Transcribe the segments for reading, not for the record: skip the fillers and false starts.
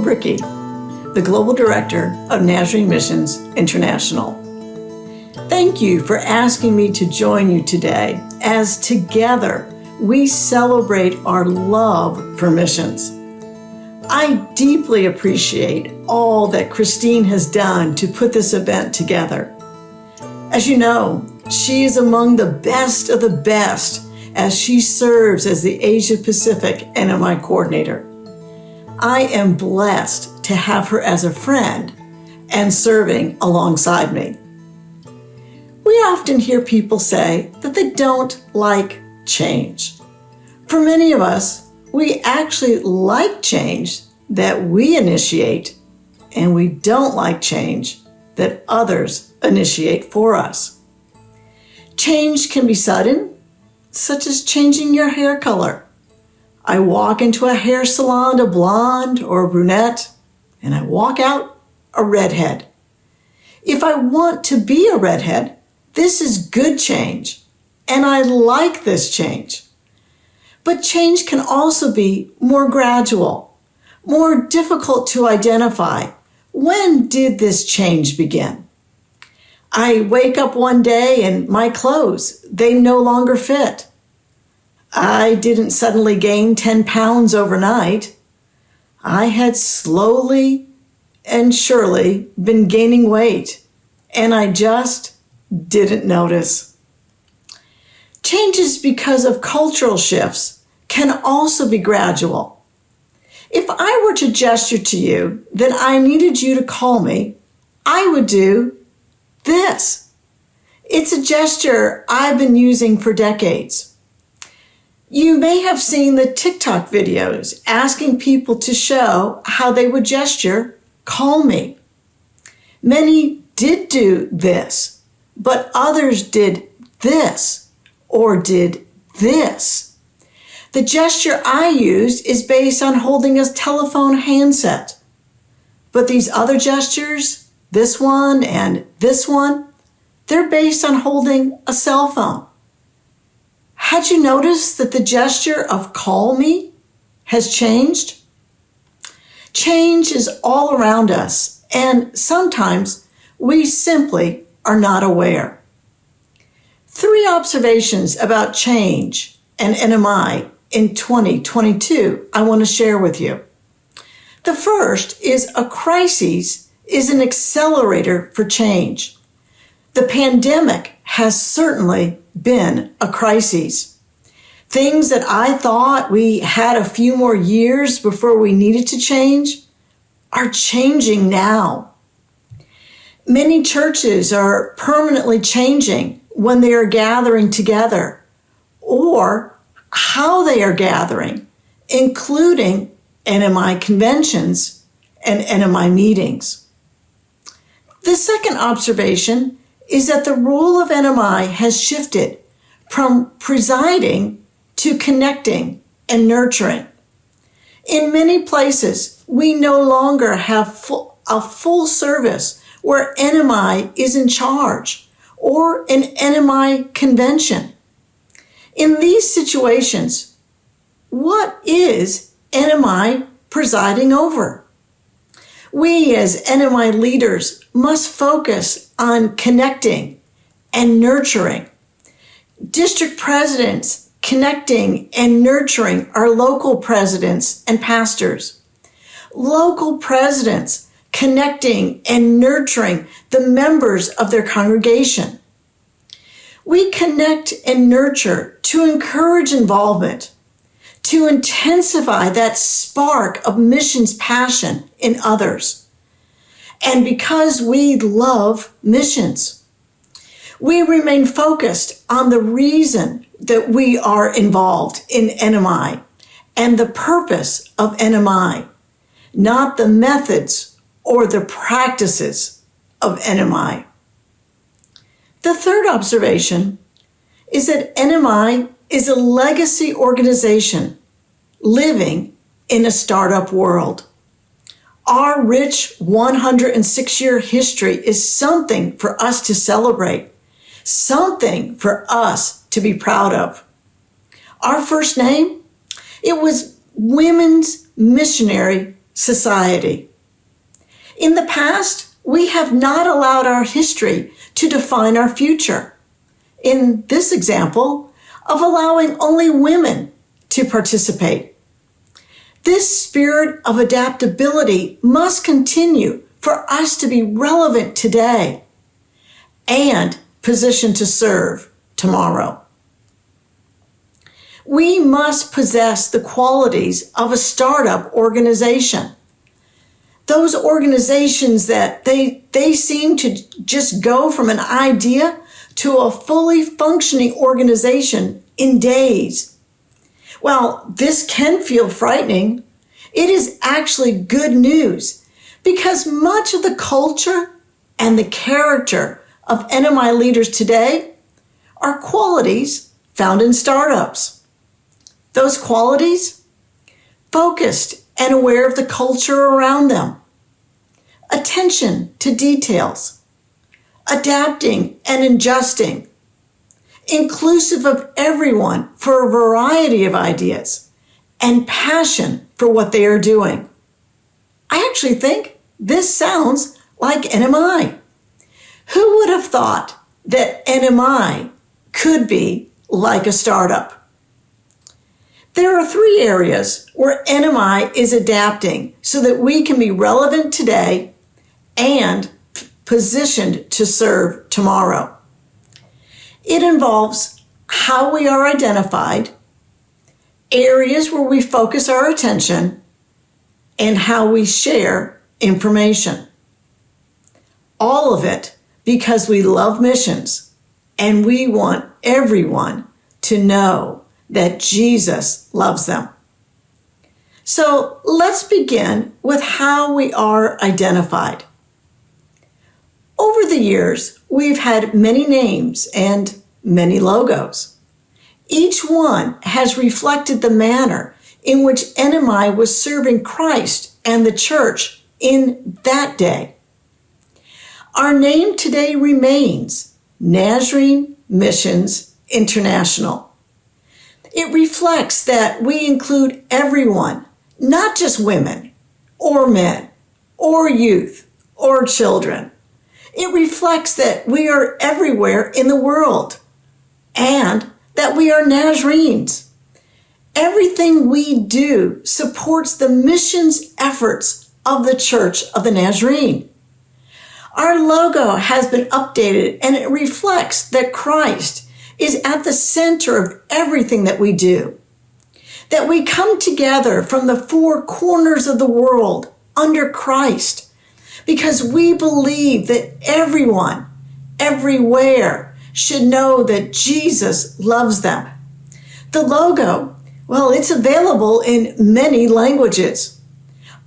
BRICKEY, the Global Director of Nazarene Missions International. Thank you for asking me to join you today as together we celebrate our love for missions. I deeply appreciate all that Christine has done to put this event together. As you know, she is among the best of the best as she serves as the Asia Pacific NMI Coordinator. I am blessed to have her as a friend and serving alongside me. We often hear people say that they don't like change. For many of us, we actually like change that we initiate, and we don't like change that others initiate for us. Change can be sudden, such as changing your hair color. I walk into a hair salon, a blonde or a brunette, and I walk out a redhead. If I want to be a redhead, this is good change, and I like this change. But change can also be more gradual, more difficult to identify. When did this change begin? I wake up one day and my clothes, they no longer fit. I didn't suddenly gain 10 pounds overnight. I had slowly and surely been gaining weight, and I just didn't notice. Changes because of cultural shifts can also be gradual. If I were to gesture to you that I needed you to call me, I would do this. It's a gesture I've been using for decades. You may have seen the TikTok videos asking people to show how they would gesture, call me. Many did do this, but others did this or did this. The gesture I used is based on holding a telephone handset. But these other gestures, this one and this one, they're based on holding a cell phone. Had you noticed that the gesture of call me has changed? Change is all around us, and sometimes we simply are not aware. 3 observations about change and NMI in 2022 I want to share with you. The first is a crisis is an accelerator for change. The pandemic has certainly been a crisis. Things that I thought we had a few more years before we needed to change are changing now. Many churches are permanently changing when they are gathering together or how they are gathering, including NMI conventions and NMI meetings. The second observation is that the role of NMI has shifted from presiding to connecting and nurturing. In many places, we no longer have a full service where NMI is in charge or an NMI convention. In these situations, what is NMI presiding over? We as NMI leaders must focus on connecting and nurturing. District presidents connecting and nurturing our local presidents and pastors. Local presidents connecting and nurturing the members of their congregation. We connect and nurture to encourage involvement, to intensify that spark of missions passion in others. And because we love missions, we remain focused on the reason that we are involved in NMI and the purpose of NMI, not the methods or the practices of NMI. The third observation is that NMI is a legacy organization living in a startup world. Our rich 106-year history is something for us to celebrate, something for us to be proud of. Our first name, it was Women's Missionary society. In the past, we have not allowed our history to define our future. In this example, of allowing only women to participate. This spirit of adaptability must continue for us to be relevant today and positioned to serve tomorrow. We must possess the qualities of a startup organization. Those organizations that they seem to just go from an idea to a fully functioning organization in days. While this can feel frightening, it is actually good news because much of the culture and the character of NMI leaders today are qualities found in startups. Those qualities, focused and aware of the culture around them, attention to details, adapting and adjusting, inclusive of everyone for a variety of ideas, and passion for what they are doing. I actually think this sounds like NMI. Who would have thought that NMI could be like a startup? There are 3 areas where NMI is adapting so that we can be relevant today and positioned to serve tomorrow. It involves how we are identified, areas where we focus our attention, and how we share information. All of it because we love missions and we want everyone to know that Jesus loves them. So let's begin with how we are identified. Over the years, we've had many names and many logos. Each one has reflected the manner in which NMI was serving Christ and the church in that day. Our name today remains Nazarene Missions International. It reflects that we include everyone, not just women or men or youth or children. It reflects that we are everywhere in the world and that we are Nazarenes. Everything we do supports the missions efforts of the Church of the Nazarene. Our logo has been updated and it reflects that Christ is at the center of everything that we do. That we come together from the 4 corners of the world under Christ because we believe that everyone, everywhere, should know that Jesus loves them. The logo, well, it's available in many languages.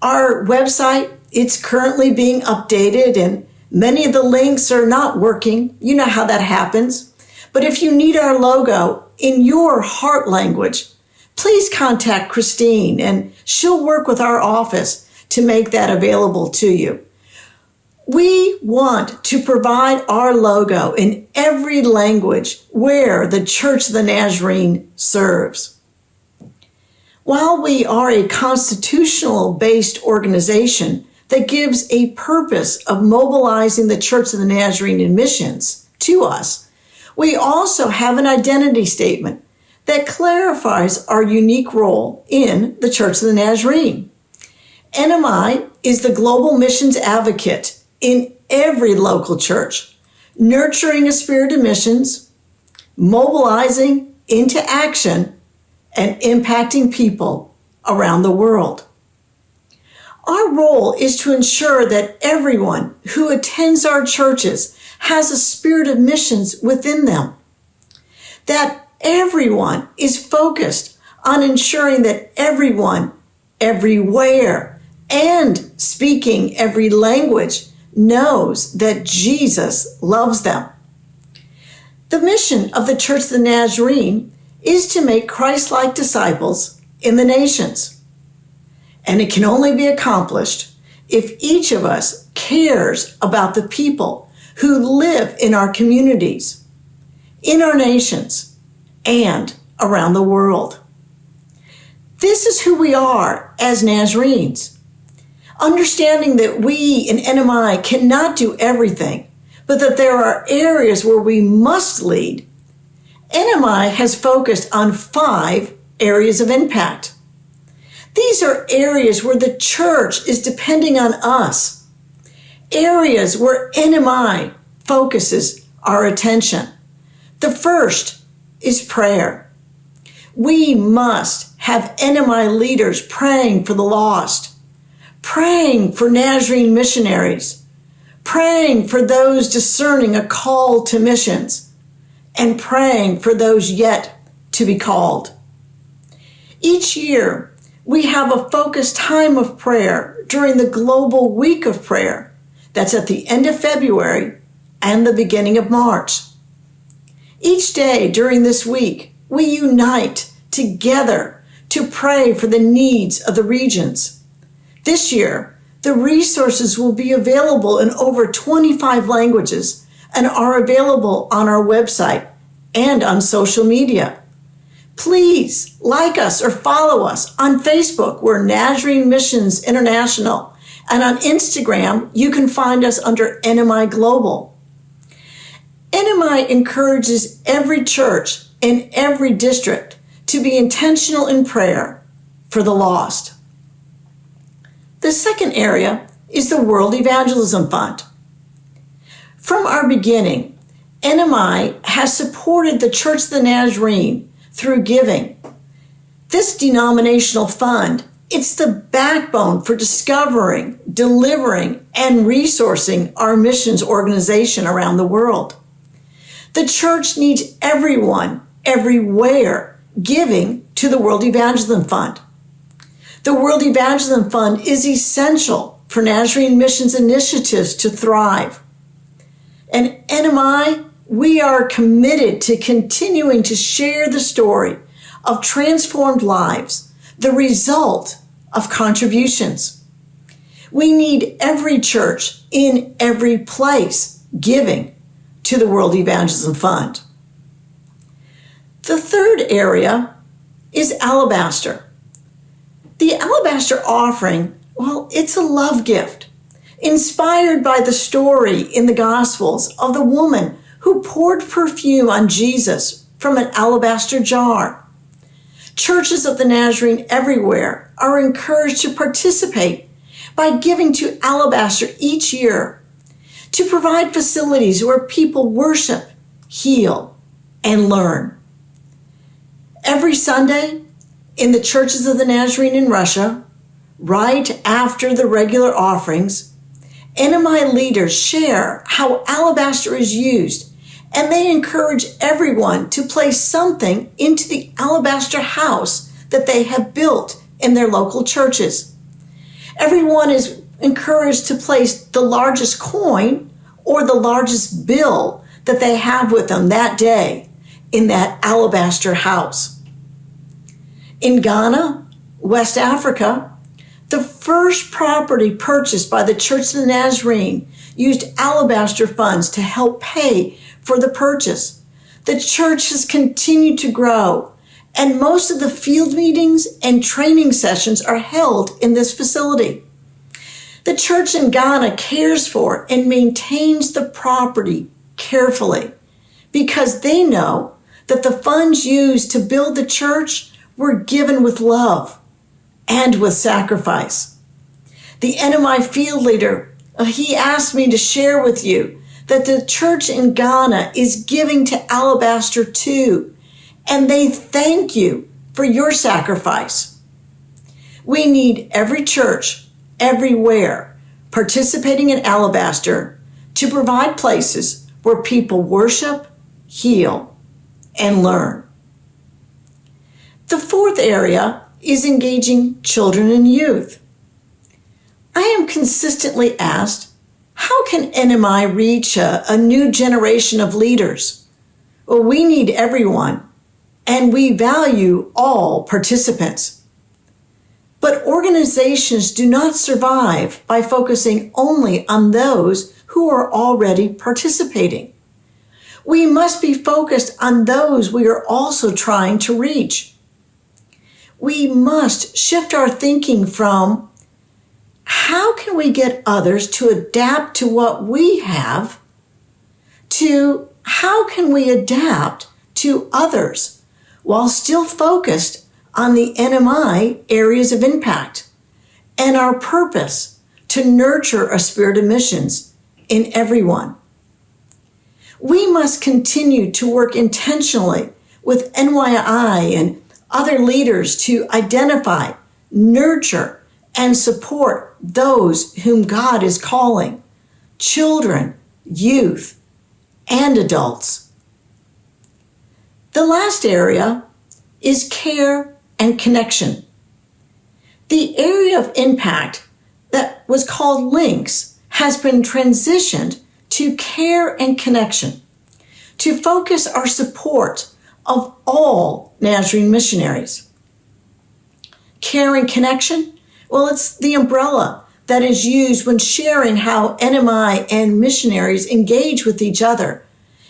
Our website, it's currently being updated and many of the links are not working. You know how that happens. But if you need our logo in your heart language, please contact Christine and she'll work with our office to make that available to you. We want to provide our logo in every language where the Church of the Nazarene serves. While we are a constitutional-based organization that gives a purpose of mobilizing the Church of the Nazarene in missions to us, we also have an identity statement that clarifies our unique role in the Church of the Nazarene. NMI is the global missions advocate in every local church, nurturing a spirit of missions, mobilizing into action, and impacting people around the world. Our role is to ensure that everyone who attends our churches has a spirit of missions within them. That everyone is focused on ensuring that everyone, everywhere, and speaking every language knows that Jesus loves them. The mission of the Church of the Nazarene is to make Christ-like disciples in the nations. And it can only be accomplished if each of us cares about the people who live in our communities, in our nations, and around the world. This is who we are as Nazarenes. Understanding that we in NMI cannot do everything, but that there are areas where we must lead, NMI has focused on 5 areas of impact. These are areas where the church is depending on us, areas where NMI focuses our attention. The first is prayer. We must have NMI leaders praying for the lost, praying for Nazarene missionaries, praying for those discerning a call to missions, and praying for those yet to be called. Each year, we have a focused time of prayer during the Global Week of Prayer. That's at the end of February and the beginning of March. Each day during this week, we unite together to pray for the needs of the regions. This year, the resources will be available in over 25 languages and are available on our website and on social media. Please like us or follow us on Facebook. We're Nazarene Missions International. And on Instagram, you can find us under NMI Global. NMI encourages every church in every district to be intentional in prayer for the lost. The second area is the World Evangelism Fund. From our beginning, NMI has supported the Church of the Nazarene through giving. This denominational fund, it's the backbone for discovering, delivering, and resourcing our missions organization around the world. The church needs everyone, everywhere, giving to the World Evangelism Fund. The World Evangelism Fund is essential for Nazarene missions initiatives to thrive. And NMI, we are committed to continuing to share the story of transformed lives, the result of contributions. We need every church in every place giving to the World Evangelism Fund. The third area is alabaster. The alabaster offering, well, it's a love gift, inspired by the story in the Gospels of the woman who poured perfume on Jesus from an alabaster jar. Churches of the Nazarene everywhere are encouraged to participate by giving to alabaster each year to provide facilities where people worship, heal, and learn. Every Sunday in the churches of the Nazarene in Russia, right after the regular offerings, NMI leaders share how alabaster is used, and they encourage everyone to place something into the alabaster house that they have built in their local churches. Everyone is encouraged to place the largest coin or the largest bill that they have with them that day in that alabaster house. In Ghana, West Africa, the first property purchased by the Church of the Nazarene used alabaster funds to help pay for the purchase. The church has continued to grow, and most of the field meetings and training sessions are held in this facility. The church in Ghana cares for and maintains the property carefully because they know that the funds used to build the church were given with love and with sacrifice. The NMI field leader, he asked me to share with you that the church in Ghana is giving to alabaster too, and they thank you for your sacrifice. We need every church, everywhere, participating in alabaster to provide places where people worship, heal, and learn. The fourth area is engaging children and youth. I am consistently asked, how can NMI reach a new generation of leaders? Well, we need everyone, and we value all participants. But organizations do not survive by focusing only on those who are already participating. We must be focused on those we are also trying to reach. We must shift our thinking from how can we get others to adapt to what we have, to how can we adapt to others while still focused on the NMI areas of impact and our purpose to nurture a spirit of missions in everyone. We must continue to work intentionally with NYI and other leaders to identify, nurture, and support those whom God is calling, children, youth, and adults. The last area is care and connection. The area of impact that was called links has been transitioned to care and connection to focus our support of all Nazarene missionaries. Care and connection, well, it's the umbrella that is used when sharing how NMI and missionaries engage with each other,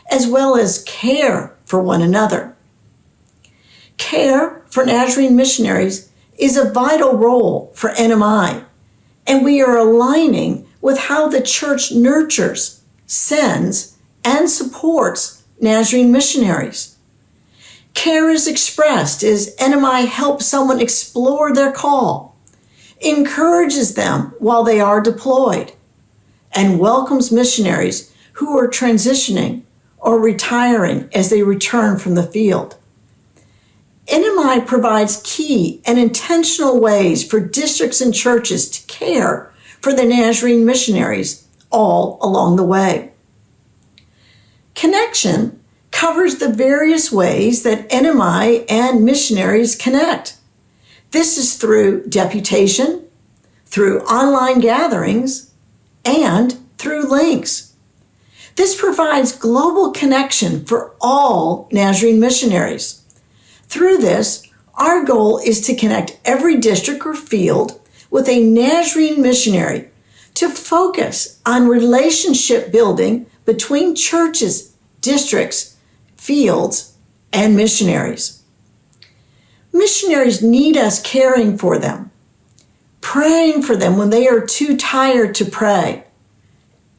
as well as care for one another. Care for Nazarene missionaries is a vital role for NMI, and we are aligning with how the church nurtures, sends, and supports Nazarene missionaries. Care is expressed as NMI helps someone explore their call, encourages them while they are deployed, and welcomes missionaries who are transitioning or retiring as they return from the field. NMI provides key and intentional ways for districts and churches to care for the Nazarene missionaries all along the way. Connection covers the various ways that NMI and missionaries connect. This is through deputation, through online gatherings, and through links. This provides global connection for all Nazarene missionaries. Through this, our goal is to connect every district or field with a Nazarene missionary to focus on relationship building between churches, districts, fields, and missionaries. Missionaries need us caring for them, praying for them when they are too tired to pray,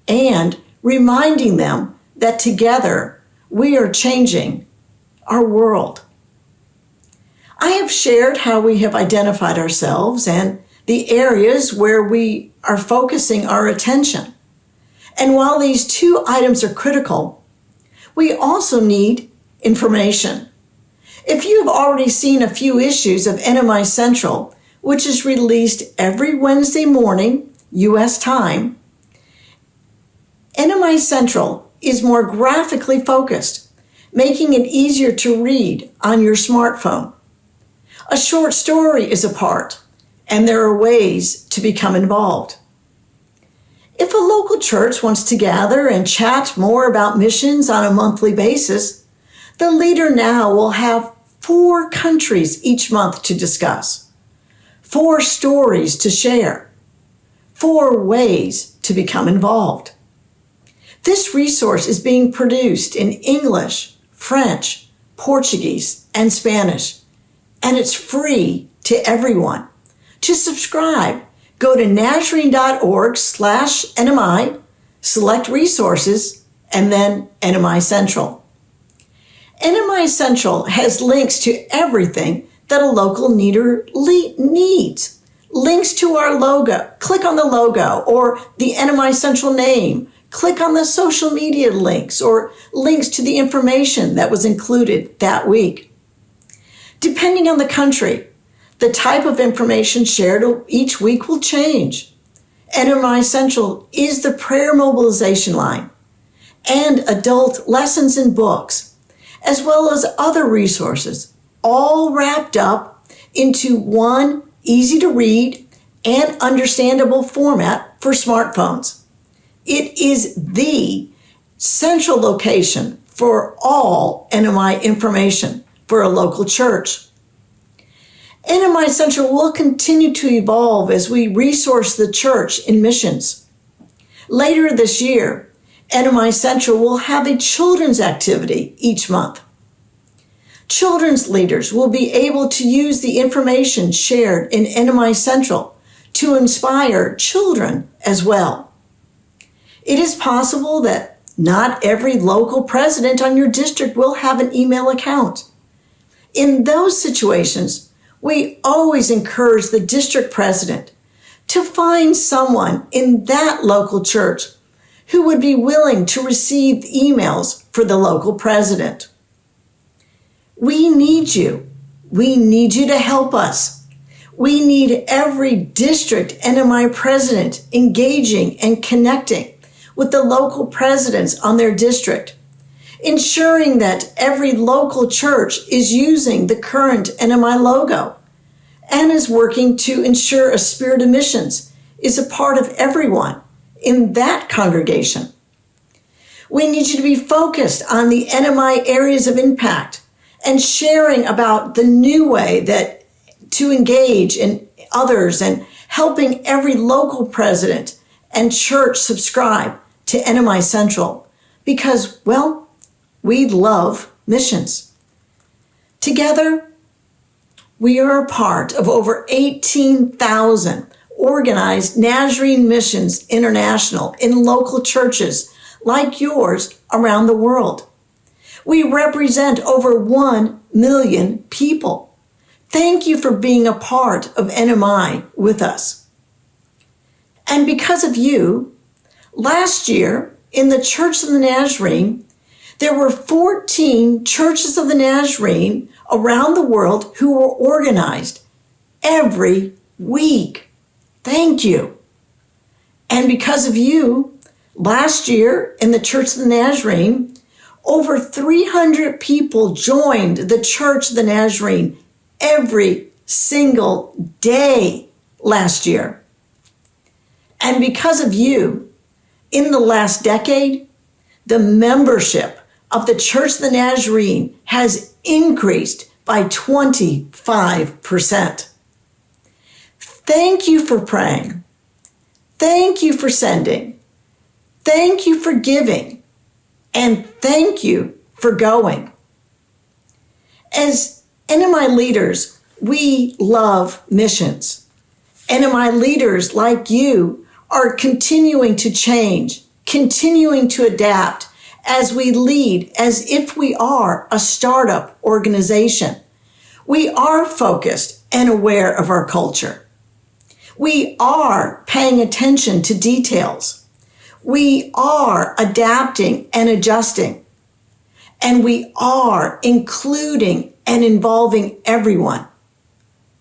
and reminding them that together we are changing our world. I have shared how we have identified ourselves and the areas where we are focusing our attention. And while these two items are critical, we also need information. If you have already seen a few issues of NMI Central, which is released every Wednesday morning, U.S. time, NMI Central is more graphically focused, making it easier to read on your smartphone. A short story is a part, and there are ways to become involved. If a local church wants to gather and chat more about missions on a monthly basis, the leader now will have 4 countries each month to discuss, 4 stories to share, 4 ways to become involved. This resource is being produced in English, French, Portuguese, and Spanish, and it's free to everyone. To subscribe, go to nazarene.org/NMI, select resources, and then NMI Central. NMI Central has links to everything that a local leader needs. Links to our logo. Click on the logo or the NMI Central name. Click on the social media links or links to the information that was included that week. Depending on the country, the type of information shared each week will change. NMI Central is the prayer mobilization line and adult lessons and books, as well as other resources, all wrapped up into one easy-to-read and understandable format for smartphones. It is the central location for all NMI information for a local church. NMI Central will continue to evolve as we resource the church in missions. Later this year, NMI Central will have a children's activity each month. Children's leaders will be able to use the information shared in NMI Central to inspire children as well. It is possible that not every local president on your district will have an email account. In those situations, we always encourage the district president to find someone in that local church who would be willing to receive emails for the local president. We need you. We need you to help us. We need every district NMI president engaging and connecting with the local presidents on their district, ensuring that every local church is using the current NMI logo and is working to ensure a spirit of missions is a part of everyone in that congregation. We need you to be focused on the NMI areas of impact and sharing about the new way that to engage in others and helping every local president and church subscribe to NMI Central because, well, we love missions. Together, we are a part of over 18,000 organized Nazarene Missions International in local churches like yours around the world. We represent over 1 million people. Thank you for being a part of NMI with us. And because of you, last year in the Church of the Nazarene, there were 14 churches of the Nazarene around the world who were organized every week. Thank you. And because of you, last year in the Church of the Nazarene, over 300 people joined the Church of the Nazarene every single day last year. And because of you, in the last decade, the membership of the Church of the Nazarene has increased by 25%. Thank you for praying. Thank you for sending. Thank you for giving. And thank you for going. As NMI leaders, we love missions. NMI leaders like you are continuing to change, continuing to adapt as we lead as if we are a startup organization. We are focused and aware of our culture. We are paying attention to details. We are adapting and adjusting. And we are including and involving everyone.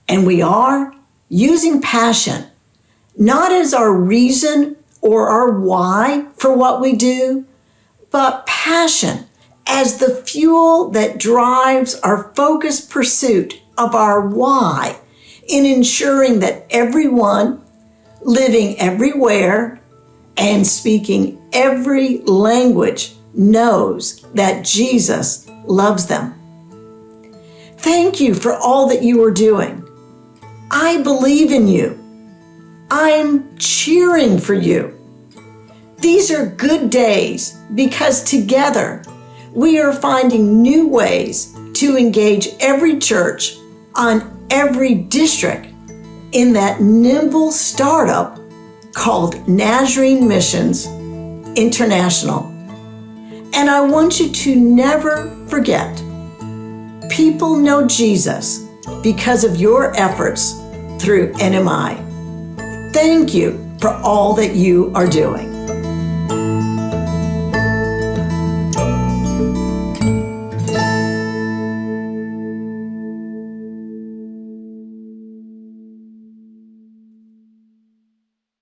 And we are using passion, not as our reason or our why for what we do, but passion as the fuel that drives our focused pursuit of our why in ensuring that everyone living everywhere and speaking every language knows that Jesus loves them. Thank you for all that you are doing. I believe in you. I'm cheering for you. These are good days because together we are finding new ways to engage every church on every district in that nimble startup called Nazarene Missions International. And I want you to never forget, people know Jesus because of your efforts through NMI. Thank you for all that you are doing.